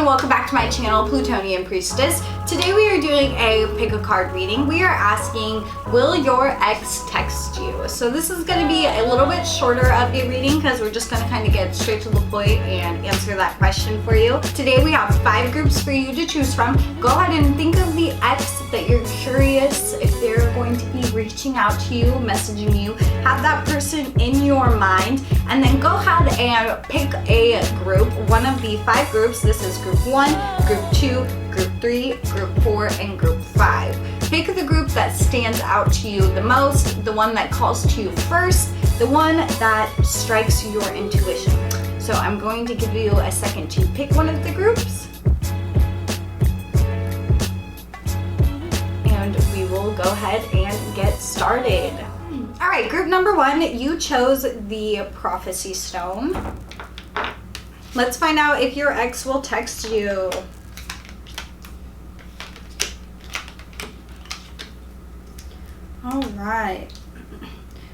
and welcome back to my channel, Plutonian Priestess. Today we are doing a pick a card reading. We are asking, will your ex text you? So this is going to be a little bit shorter of a reading because we're just going to kind of get straight to the point and answer that question for you. Today we have 5 groups for you to choose from. Go ahead and think of the ex that you're curious if they're going to be reaching out to you, messaging you. Have that person in your mind, and then go ahead and pick a group, one of the 5 groups. This is group 1, group 2, group 3, group 4, and group 5. Pick the group that stands out to you the most, the one that calls to you first, the one that strikes your intuition. So I'm going to give you a second to pick one of the groups. And we will go ahead and get started. All right, group number 1, you chose the Prophecy Stone. Let's find out if your ex will text you. All right.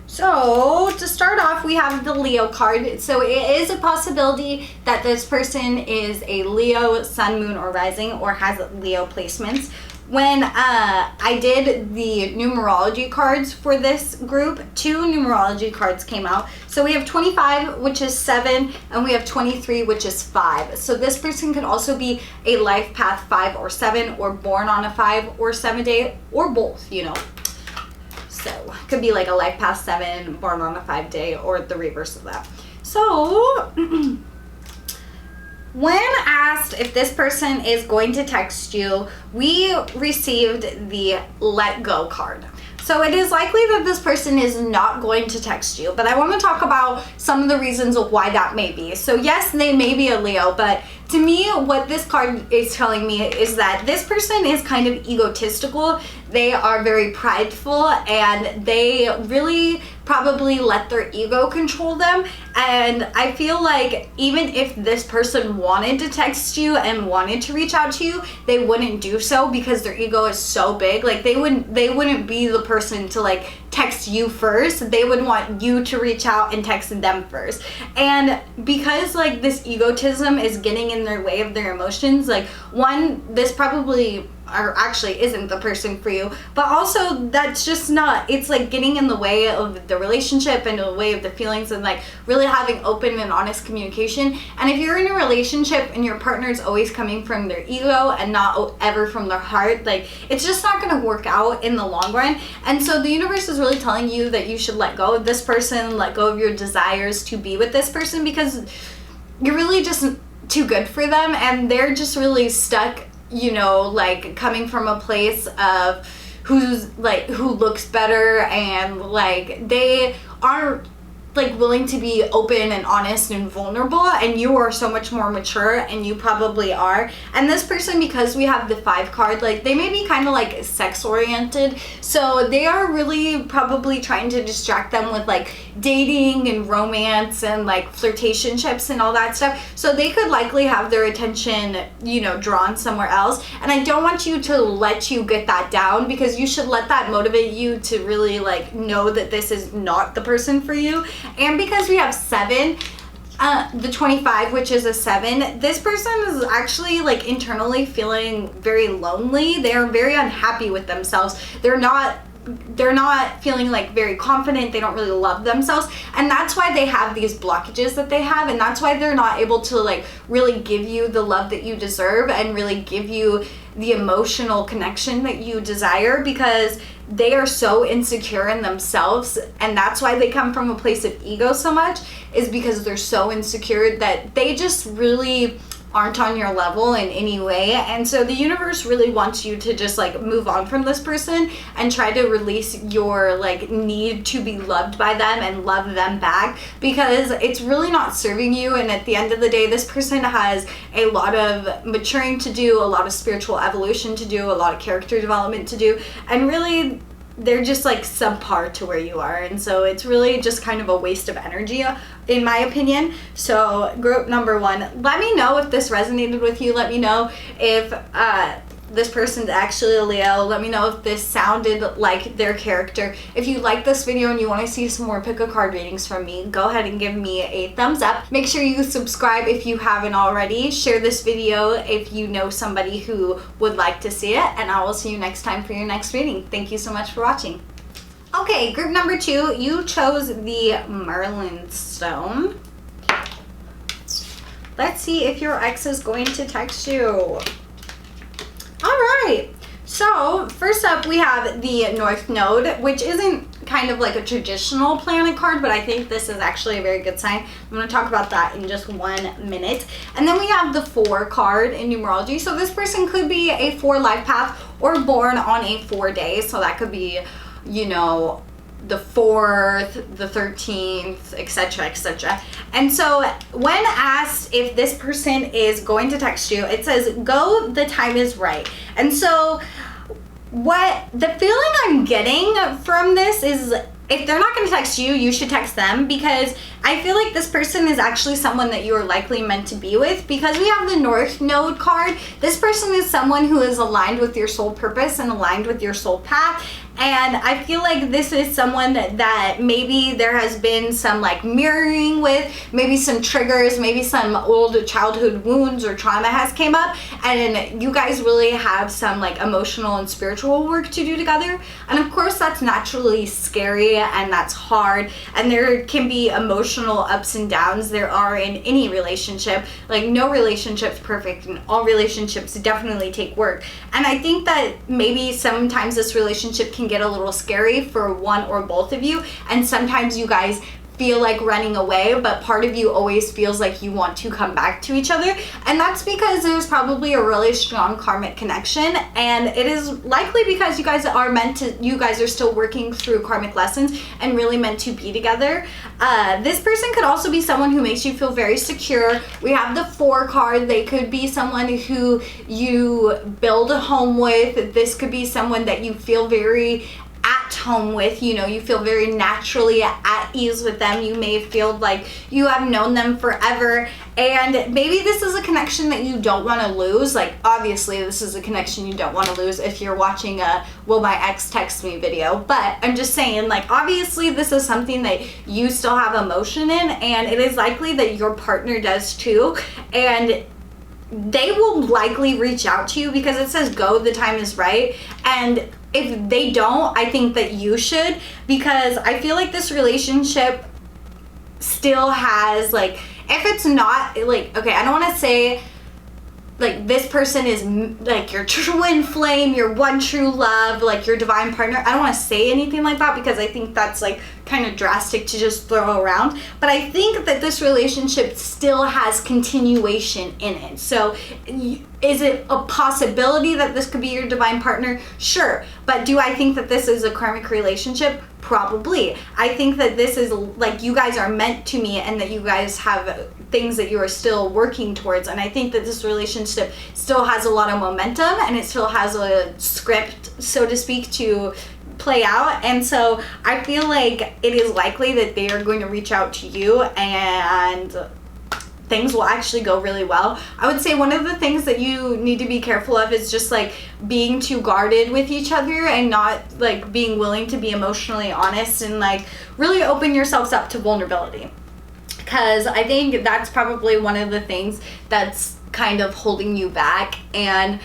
So to start off, we have the Leo card. So it is a possibility that this person is a Leo, Sun, Moon, or Rising, or has Leo placements. When I did the numerology cards for this group, 2 numerology cards came out. So we have 25, which is 7, and we have 23, which is 5. So this person could also be a life path 5 or 7, or born on a 5 or 7 day, or both, you know. So it could be like a life path 7, born on a 5 day, or the reverse of that. So when asked if this person is going to text you, we received the Let Go card. So it is likely that this person is not going to text you, but I want to talk about some of the reasons of why that may be. So yes, they may be a Leo, but to me, what this card is telling me is that this person is kind of egotistical. They are very prideful, and they really probably let their ego control them. And I feel like even if this person wanted to text you and wanted to reach out to you, they wouldn't do so because their ego is so big. Like they wouldn't be the person to like text you first. They would want you to reach out and text them first. And because like this egotism is getting in their way of their emotions, like one, this probably or actually isn't the person for you, but also that's just not, it's like getting in the way of the relationship and the way of the feelings, and like really having open and honest communication. And if you're in a relationship and your partner is always coming from their ego and not ever from their heart, like it's just not going to work out in the long run. And so the universe is really telling you that you should let go of this person, let go of your desires to be with this person, because you're really just too good for them, and they're just really stuck, you know, like coming from a place of who looks better, and like they aren't like willing to be open and honest and vulnerable, and you are so much more mature, and you probably are. And this person, because we have the 5 card, like they may be kind of like sex oriented, so they are really probably trying to distract them with like dating and romance and like flirtationships and all that stuff. So they could likely have their attention, you know, drawn somewhere else. And I don't want you to let you get that down, because you should let that motivate you to really like know that this is not the person for you. And because we have 7, the 25, which is a 7, this person is actually like internally feeling very lonely. They're very unhappy with themselves. They're not feeling like very confident. They don't really love themselves, and that's why they have these blockages that they have, and that's why they're not able to like really give you the love that you deserve and really give you the emotional connection that you desire, because they are so insecure in themselves. And that's why they come from a place of ego so much, is because they're so insecure that they just really aren't on your level in any way. And so the universe really wants you to just like move on from this person and try to release your like need to be loved by them and love them back, because it's really not serving you. And at the end of the day, this person has a lot of maturing to do, a lot of spiritual evolution to do, a lot of character development to do, and really they're just like subpar to where you are. And so it's really just kind of a waste of energy, in my opinion. So group number 1, let me know if this resonated with you. Let me know if this person's actually a Leo. Let me know if this sounded like their character. If you like this video and you want to see some more pick a card readings from me, go ahead and give me a thumbs up. Make sure you subscribe if you haven't already. Share this video if you know somebody who would like to see it, and I will see you next time for your next reading. Thank you so much for watching. Okay, group number 2, you chose the Merlin stone. Let's see if your ex is going to text you. All right, so first up we have the North Node, which isn't kind of like a traditional planet card, but I think this is actually a very good sign. I'm going to talk about that in just 1 minute. And then we have the 4 card in numerology. So this person could be a 4 life path or born on a 4 day. So that could be, you know, the 4th, the 13th, etc., etc. And so when asked if this person is going to text you, it says, go, the time is right. And so what the feeling I'm getting from this is, if they're not going to text you, you should text them, because I feel like this person is actually someone that you are likely meant to be with. Because we have the North Node card, this person is someone who is aligned with your soul purpose and aligned with your soul path. And I feel like this is someone that maybe there has been some like mirroring with, maybe some triggers, maybe some old childhood wounds or trauma has came up, and you guys really have some like emotional and spiritual work to do together. And of course that's naturally scary and that's hard, and there can be emotional ups and downs. There are in any relationship. Like no relationship's perfect, and all relationships definitely take work. And I think that maybe sometimes this relationship can get a little scary for one or both of you, and sometimes you guys feel like running away, but part of you always feels like you want to come back to each other. And that's because there's probably a really strong karmic connection, and it is likely because you guys are still working through karmic lessons and really meant to be together. This person could also be someone who makes you feel very secure. We have the 4 card. They could be someone who you build a home with. This could be someone that you feel very at home with, you know, you feel very naturally at ease with them. You may feel like you have known them forever, and maybe this is a connection that you don't want to lose. Like obviously this is a connection you don't want to lose if you're watching a will my ex text me video, but I'm just saying, like, obviously this is something that you still have emotion in, and it is likely that your partner does too, and they will likely reach out to you because it says go, the time is right. And if they don't, I think that you should, because I feel like this relationship still has, like, if it's not, like, okay, I don't want to say like this person is like your twin flame, your one true love, like your divine partner. I don't want to say anything like that because I think that's like kind of drastic to just throw around. But I think that this relationship still has continuation in it. So is it a possibility that this could be your divine partner? Sure. But do I think that this is a karmic relationship? Probably. I think that this is like you guys are meant to meet, and that you guys have things that you are still working towards. And I think that this relationship still has a lot of momentum, and it still has a script, so to speak, to play out. And so I feel like it is likely that they are going to reach out to you, and things will actually go really well. I would say one of the things that you need to be careful of is just like being too guarded with each other, and not like being willing to be emotionally honest and like really open yourselves up to vulnerability. Because I think that's probably one of the things that's kind of holding you back, and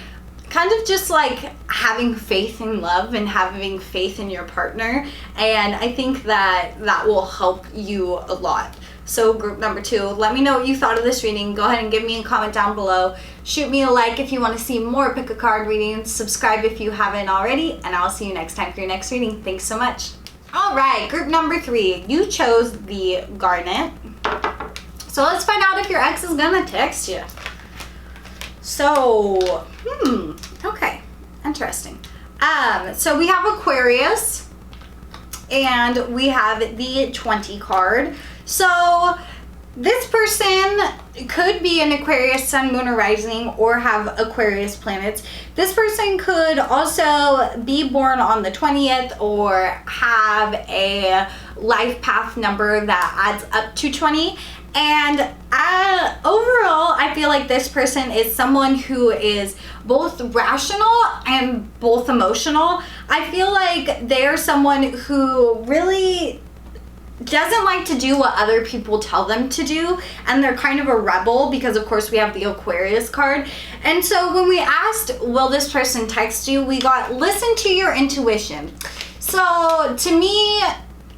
kind of just like having faith in love and having faith in your partner. And I think that that will help you a lot. So group number 2, let me know what you thought of this reading. Go ahead and give me a comment down below. Shoot me a like if you want to see more pick a card readings. Subscribe if you haven't already, and I'll see you next time for your next reading. Thanks so much. All right, group number 3, you chose the Garnet. So let's find out if your ex is gonna text you. So, okay, interesting. So we have Aquarius, and we have the 20 card. So this person could be an Aquarius sun, moon, or rising, or have Aquarius planets. This person could also be born on the 20th or have a life path number that adds up to 20. And overall, I feel like this person is someone who is both rational and both emotional. I feel like they're someone who really doesn't like to do what other people tell them to do, and they're kind of a rebel because of course we have the Aquarius card. And so when we asked, will this person text you, we got, listen to your intuition. So to me,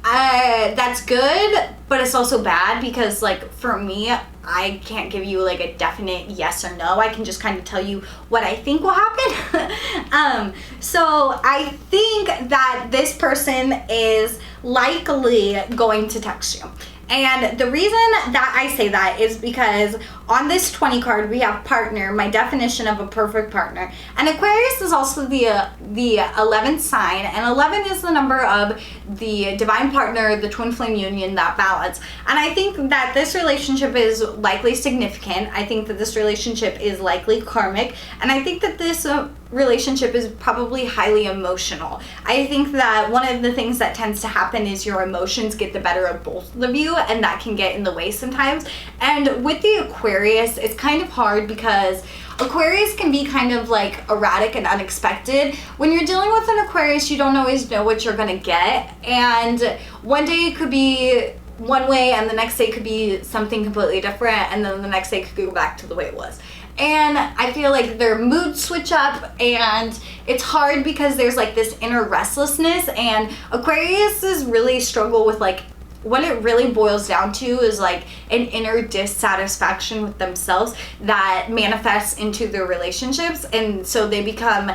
that's good, but it's also bad because, like, for me, I can't give you like a definite yes or no. I can just kind of tell you what I think will happen. So I think that this person is likely going to text you. And the reason that I say that is because on this 20 card, we have partner, my definition of a perfect partner. And Aquarius is also the 11th sign, and 11 is the number of the divine partner, the twin flame union, that balance. And I think that this relationship is likely significant. I think that this relationship is likely karmic. And I think that this relationship is probably highly emotional. I think that one of the things that tends to happen is your emotions get the better of both of you, and that can get in the way sometimes. And with the Aquarius, it's kind of hard because Aquarius can be kind of like erratic and unexpected. When you're dealing with an Aquarius, you don't always know what you're gonna get, and one day it could be one way and the next day could be something completely different, and then the next day could go back to the way it was. And I feel like their moods switch up, and it's hard because there's like this inner restlessness, and Aquariuses really struggle with, like, what it really boils down to is like an inner dissatisfaction with themselves that manifests into their relationships. And so they become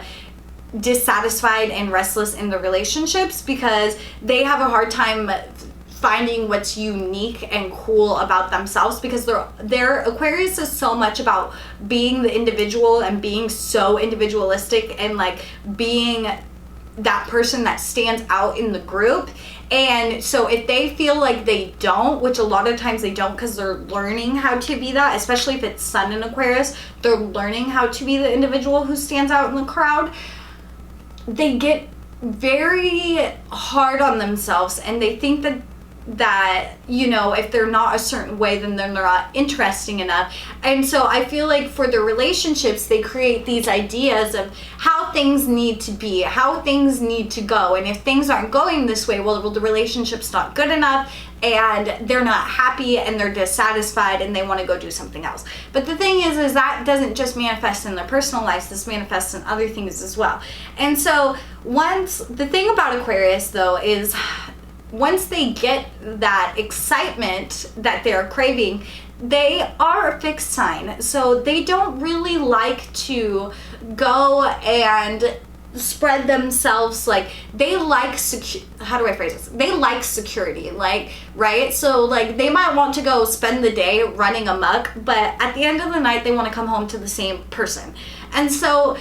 dissatisfied and restless in the relationships because they have a hard time finding what's unique and cool about themselves, because their Aquarius is so much about being the individual and being so individualistic and like being that person that stands out in the group. And so if they feel like they don't, which a lot of times they don't because they're learning how to be that, especially if it's Sun in Aquarius, they're learning how to be the individual who stands out in the crowd, they get very hard on themselves, and they think that you know, if they're not a certain way, then they're not interesting enough. And so I feel like for their relationships, they create these ideas of how things need to be, how things need to go, and if things aren't going this way, well, the relationship's not good enough, and they're not happy, and they're dissatisfied, and they want to go do something else. But the thing is that doesn't just manifest in their personal lives, this manifests in other things as well. And so the thing about Aquarius though is, once they get that excitement that they're craving, they are a fixed sign. So they don't really like to go and spread themselves, like they like how do I phrase this? They like security, like, right? So like they might want to go spend the day running amok, but at the end of the night they want to come home to the same person. And so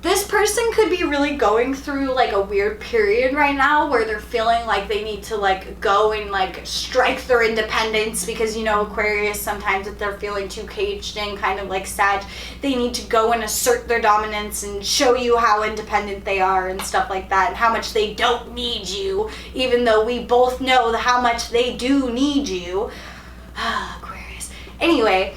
this person could be really going through like a weird period right now where they're feeling like they need to like go and like strike their independence, because, you know, Aquarius, sometimes if they're feeling too caged in, kind of like Sag, they need to go and assert their dominance and show you how independent they are and stuff like that, and how much they don't need you, even though we both know how much they do need you. Aquarius. Anyway,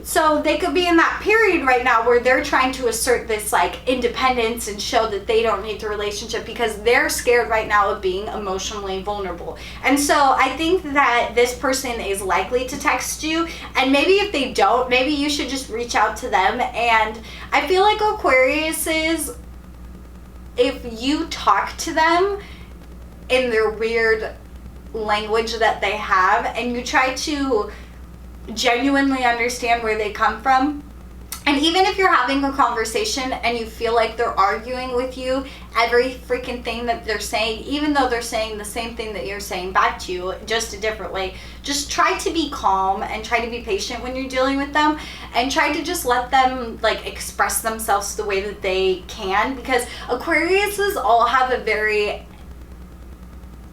so they could be in that period right now where they're trying to assert this like independence and show that they don't need the relationship because they're scared right now of being emotionally vulnerable. And so I think that this person is likely to text you, and maybe if they don't, maybe you should just reach out to them. And I feel like Aquariuses, if you talk to them in their weird language that they have, and you try to genuinely understand where they come from, and even if you're having a conversation and you feel like they're arguing with you every freaking thing that they're saying, even though they're saying the same thing that you're saying back to you, just a different way, just try to be calm and try to be patient when you're dealing with them, and try to just let them like express themselves the way that they can, because Aquariuses all have a very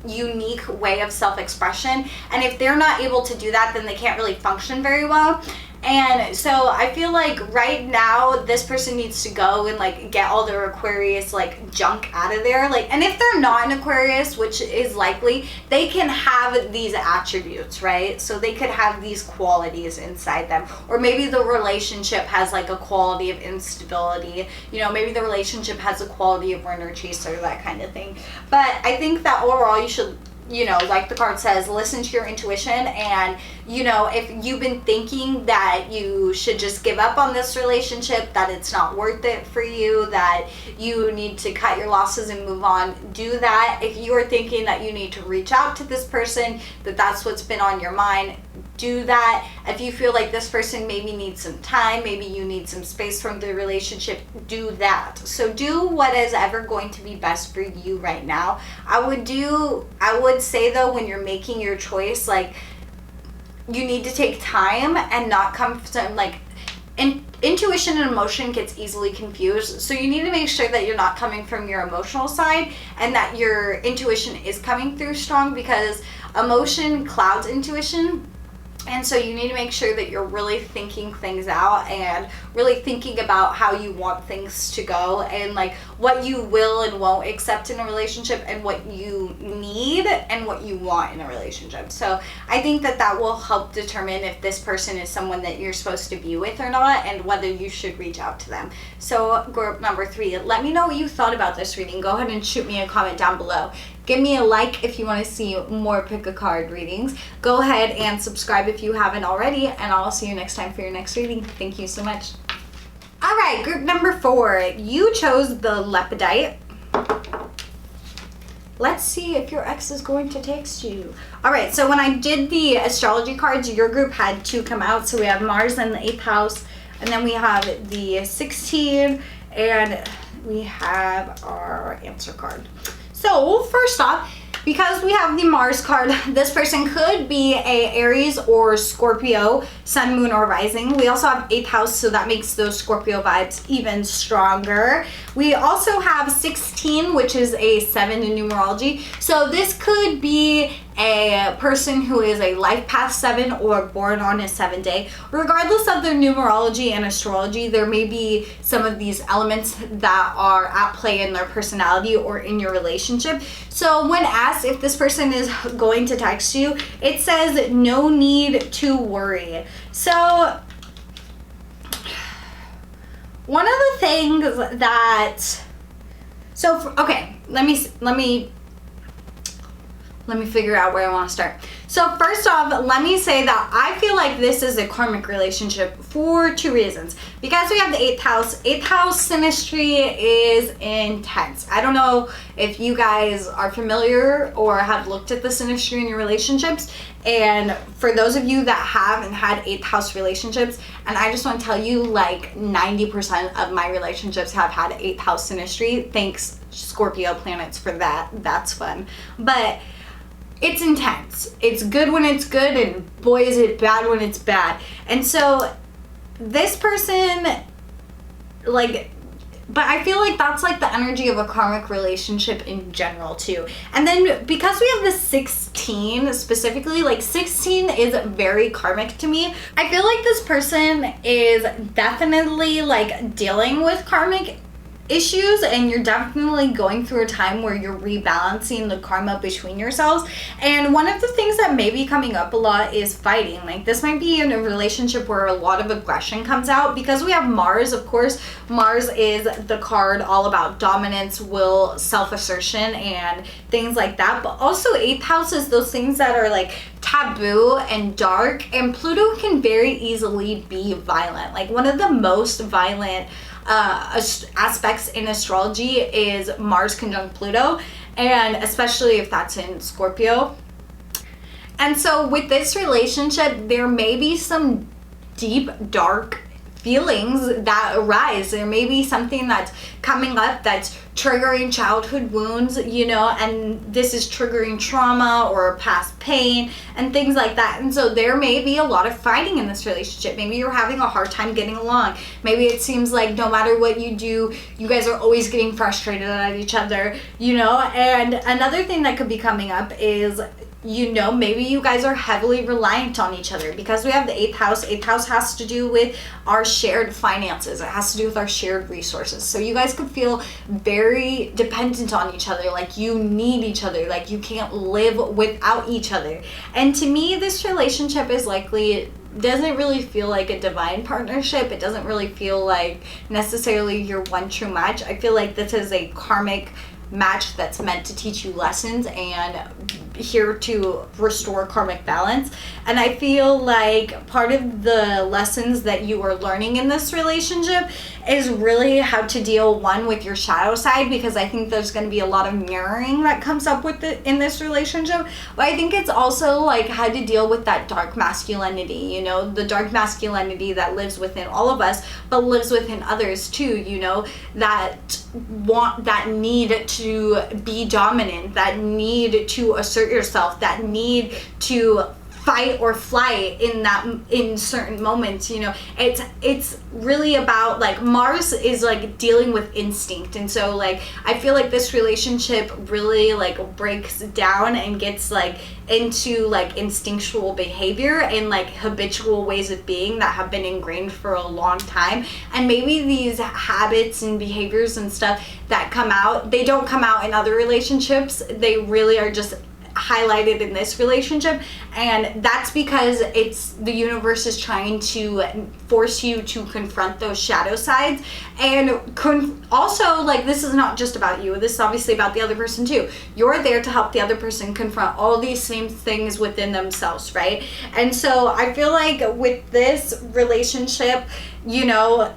unique way of self-expression, and if they're not able to do that, then they can't really function very well. And so I feel like right now this person needs to go and like get all their Aquarius like junk out of there. Like, and if they're not an Aquarius, which is likely, they can have these attributes, right? So they could have these qualities inside them. Or maybe the relationship has like a quality of instability. You know, maybe the relationship has a quality of runner chaser, that kind of thing. But I think that overall you should, you know, like the card says, listen to your intuition. And, you know, if you've been thinking that you should just give up on this relationship, that it's not worth it for you, that you need to cut your losses and move on, do that. If you are thinking that you need to reach out to this person, that that's what's been on your mind, do that. If you feel like this person maybe needs some time, maybe you need some space from the relationship, do that. So do what is ever going to be best for you right now. I would say though, when you're making your choice, like, you need to take time and not come from like, intuition and emotion gets easily confused. So you need to make sure that you're not coming from your emotional side and that your intuition is coming through strong, because emotion clouds intuition. And so you need to make sure that you're really thinking things out and really thinking about how you want things to go, and like what you will and won't accept in a relationship, and what you need and what you want in a relationship. So I think that that will help determine if this person is someone that you're supposed to be with or not, and whether you should reach out to them. So group number 3, let me know what you thought about this reading. Go ahead and shoot me a comment down below. Give me a like if you want to see more pick a card readings. Go ahead and subscribe if you haven't already, and I'll see you next time for your next reading. Thank you so much. All right, group number 4, you chose the Lepidite. Let's see if your ex is going to text you. All right, so when I did the astrology cards, your group had 2 come out. So we have Mars in the 8th house, and then we have the 16, and we have our answer card. So first off, because we have the Mars card, this person could be a Aries or Scorpio, sun, moon, or rising. We also have 8th house, so that makes those Scorpio vibes even stronger. We also have 16, which is a 7 in numerology. So this could be a person who is a life path 7 or born on a 7 day. Regardless of their numerology and astrology, there may be some of these elements that are at play in their personality or in your relationship. So when asked if this person is going to text you, it says no need to worry. So one of the things that, okay, let me figure out where I want to start. So first off, let me say that I feel like this is a karmic relationship for 2 reasons. Because we have the 8th house. 8th house synastry is intense. I don't know if you guys are familiar or have looked at the synastry in your relationships. And for those of you that haven't had 8th house relationships, and I just want to tell you, like 90% of my relationships have had 8th house synastry. Thanks Scorpio planets for that. That's fun. But it's intense. It's good when it's good, and boy is it bad when it's bad. And so this person, like, but I feel like that's like the energy of a karmic relationship in general too. And then because we have the 16 specifically, like 16 is very karmic to me. I feel like this person is definitely like dealing with karmic issues, and you're definitely going through a time where you're rebalancing the karma between yourselves. And one of the things that may be coming up a lot is fighting. Like this might be in a relationship where a lot of aggression comes out, because we have Mars. Of course, Mars is the card all about dominance, will, self-assertion, and things like that. But also 8th house is those things that are like taboo and dark, and Pluto can very easily be violent. Like one of the most violent aspects in astrology is Mars conjunct Pluto, and especially if that's in Scorpio. And so with this relationship, there may be some deep, dark feelings that arise. There may be something that's coming up that's triggering childhood wounds, you know, and this is triggering trauma or past pain and things like that. And so there may be a lot of fighting in this relationship. Maybe you're having a hard time getting along. Maybe it seems like no matter what you do, you guys are always getting frustrated at each other, you know. And another thing that could be coming up is you know, maybe you guys are heavily reliant on each other. Because we have the 8th house. 8th house has to do with our shared finances. It has to do with our shared resources. So you guys could feel very dependent on each other, like you need each other, like you can't live without each other. And to me, this relationship is likely, doesn't really feel like a divine partnership. It doesn't really feel like necessarily your one true match. I feel like this is a karmic match that's meant to teach you lessons and here to restore karmic balance. And I feel like part of the lessons that you are learning in this relationship is really how to deal, one, with your shadow side, because I think there's going to be a lot of mirroring that comes up with it in this relationship. But I think it's also like how to deal with that dark masculinity, you know, the dark masculinity that lives within all of us, but lives within others too, you know, that need to be dominant, that need to assert yourself, that need to fight or flight in certain moments. You know, it's really about, like, Mars is like dealing with instinct, and so like I feel like this relationship really like breaks down and gets like into like instinctual behavior and like habitual ways of being that have been ingrained for a long time. And maybe these habits and behaviors and stuff that come out, they don't come out in other relationships, they really are just highlighted in this relationship. And that's because it's the universe is trying to force you to confront those shadow sides. And also, like, this is not just about you, this is obviously about the other person too. You're there to help the other person confront all these same things within themselves, right? And so I feel like with this relationship, you know,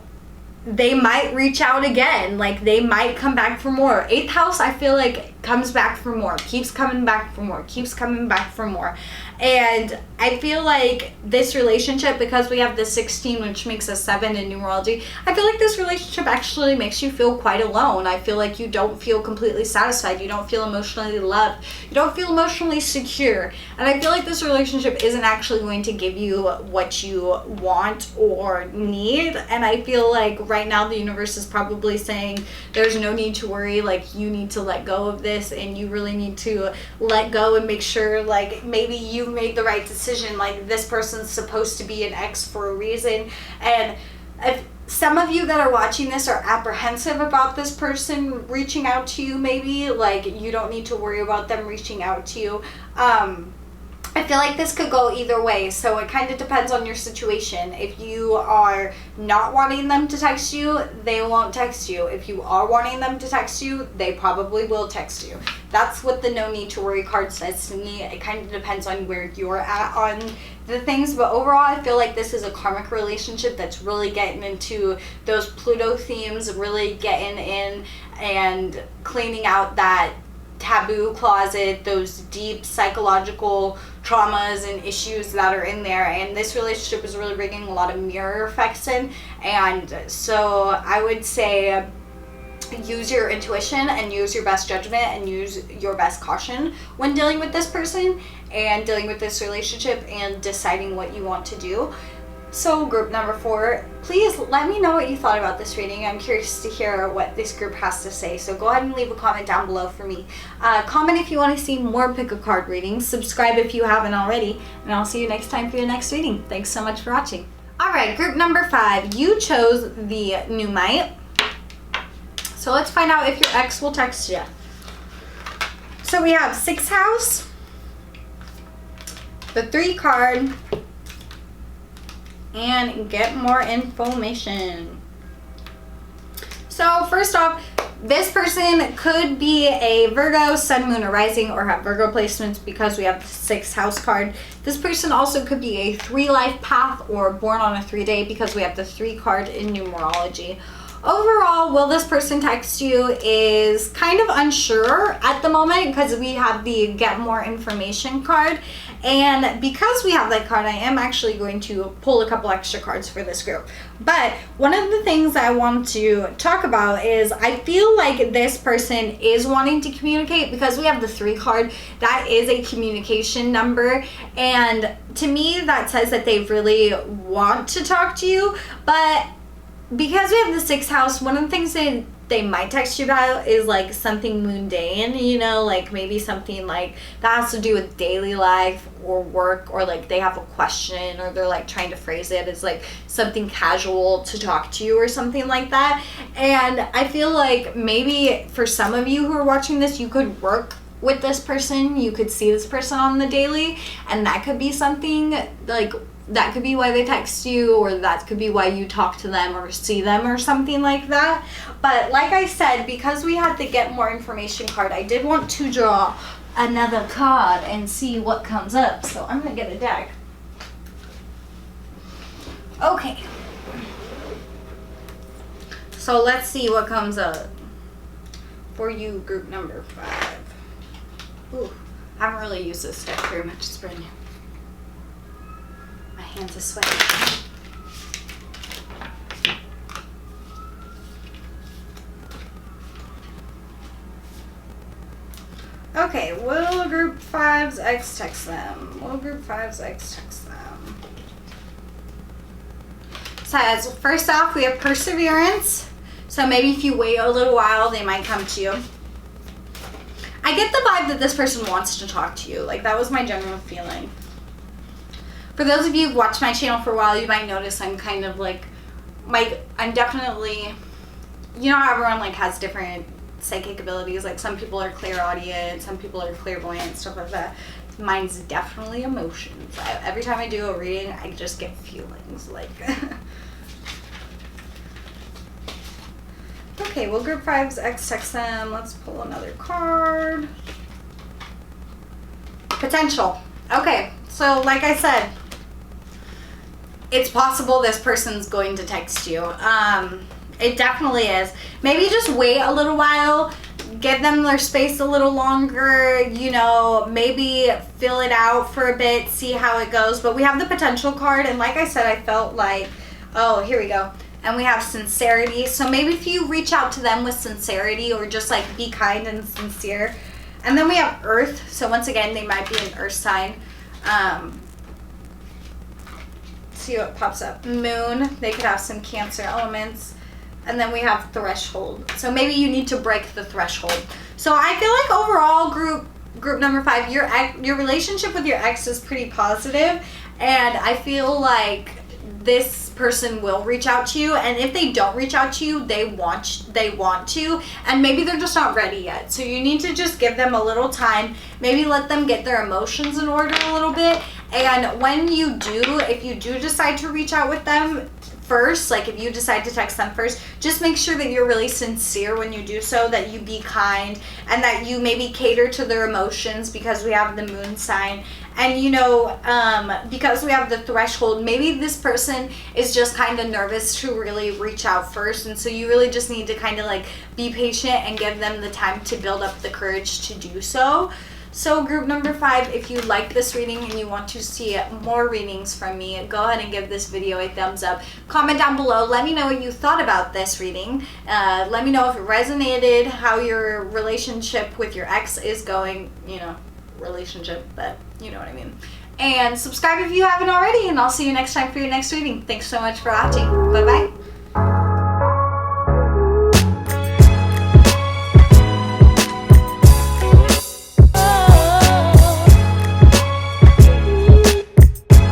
they might reach out again, like they might come back for more. 8th house, I feel like, comes back for more, keeps coming back for more, keeps coming back for more. And I feel like this relationship, because we have the 16, which makes us 7 in numerology, I feel like this relationship actually makes you feel quite alone. I feel like you don't feel completely satisfied, you don't feel emotionally loved, you don't feel emotionally secure. And I feel like this relationship isn't actually going to give you what you want or need. And I feel like right now the universe is probably saying there's no need to worry, like you need to let go of this, and you really need to let go and make sure like maybe you made the right decision. Like, this person's supposed to be an ex for a reason. And if some of you that are watching this are apprehensive about this person reaching out to you, maybe, like, you don't need to worry about them reaching out to you. I feel like this could go either way, so it kind of depends on your situation. If you are not wanting them to text you, they won't text you. If you are wanting them to text you, they probably will text you. That's what the no need to worry card says to me. It kind of depends on where you're at on the things, but overall I feel like this is a karmic relationship that's really getting into those Pluto themes, really getting in and cleaning out that taboo closet, those deep psychological traumas and issues that are in there. And this relationship is really bringing a lot of mirror effects in. And so I would say use your intuition and use your best judgment and use your best caution when dealing with this person and dealing with this relationship and deciding what you want to do. So group number 4, please let me know what you thought about this reading. I'm curious to hear what this group has to say. So go ahead and leave a comment down below for me. Comment if you want to see more pick a card readings. Subscribe if you haven't already. And I'll see you next time for your next reading. Thanks so much for watching. Alright, group number 5. You chose the Numite. So let's find out if your ex will text you. So we have 6th house, the 3 card, and get more information. So first off, this person could be a Virgo, Sun, Moon, or Rising, or have Virgo placements because we have the 6th house card. This person also could be a 3 life path or born on a 3-day because we have the 3 card in numerology. Overall, will this person text you is kind of unsure at the moment because we have the get more information card. And because we have that card, I am actually going to pull a couple extra cards for this group. But one of the things I want to talk about is I feel like this person is wanting to communicate because we have the 3 card. That is a communication number. And to me, that says that they really want to talk to you. But because we have the 6th house, one of the things that they might text you about is like something mundane, you know, like maybe something like that has to do with daily life or work, or like they have a question, or they're like trying to phrase it as like something casual to talk to you or something like that. And I feel like maybe for some of you who are watching this, you could work with this person, you could see this person on the daily, and that could be something like, that could be why they text you, or that could be why you talk to them or see them or something like that. But like I said, because we had the get more information card, I did want to draw another card and see what comes up. So I'm gonna get a deck. Okay. So let's see what comes up for you, group number 5. Ooh, I haven't really used this deck very much. It's brand new. My hands are sweaty. Okay, will group 5's ex text them? Will group 5's ex text them? So as first off, we have perseverance. So maybe if you wait a little while, they might come to you. I get the vibe that this person wants to talk to you. Like, that was my general feeling. For those of you who've watched my channel for a while, you might notice I'm kind of like, I'm definitely, you know how everyone like has different psychic abilities. Like some people are clairaudient, some people are clairvoyant, stuff like that. Mine's definitely emotions. Every time I do a reading, I just get feelings like. Okay, will group 5's ex text them? Let's pull another card. Potential. Okay, so like I said, it's possible this person's going to text you. It definitely is. Maybe just wait a little while, give them their space a little longer, you know, maybe fill it out for a bit, see how it goes. But we have the potential card, and like I said, I felt like, oh, here we go. And we have sincerity. So maybe if you reach out to them with sincerity, or just like be kind and sincere. And then we have earth. So once again, they might be an earth sign. See what pops up. Moon. They could have some Cancer elements. And then we have threshold. So maybe you need to break the threshold. So I feel like overall, group number 5, your relationship with your ex is pretty positive. And I feel like this person will reach out to you, and if they don't reach out to you, they want to, and maybe they're just not ready yet. So you need to just give them a little time, maybe let them get their emotions in order a little bit. And when you do, if you do decide to reach out with them first, like if you decide to text them first, just make sure that you're really sincere when you do so, that you be kind, and that you maybe cater to their emotions, because we have the moon sign. And you know, because we have the threshold, maybe this person is just kind of nervous to really reach out first, and so you really just need to kind of like be patient and give them the time to build up the courage to do so. So group number 5, if you like this reading and you want to see more readings from me, go ahead and give this video a thumbs up. Comment down below. Let me know what you thought about this reading. Let me know if it resonated, how your relationship with your ex is going, you know, relationship, but you know what I mean. And subscribe if you haven't already, and I'll see you next time for your next reading. Thanks so much for watching. Bye-bye.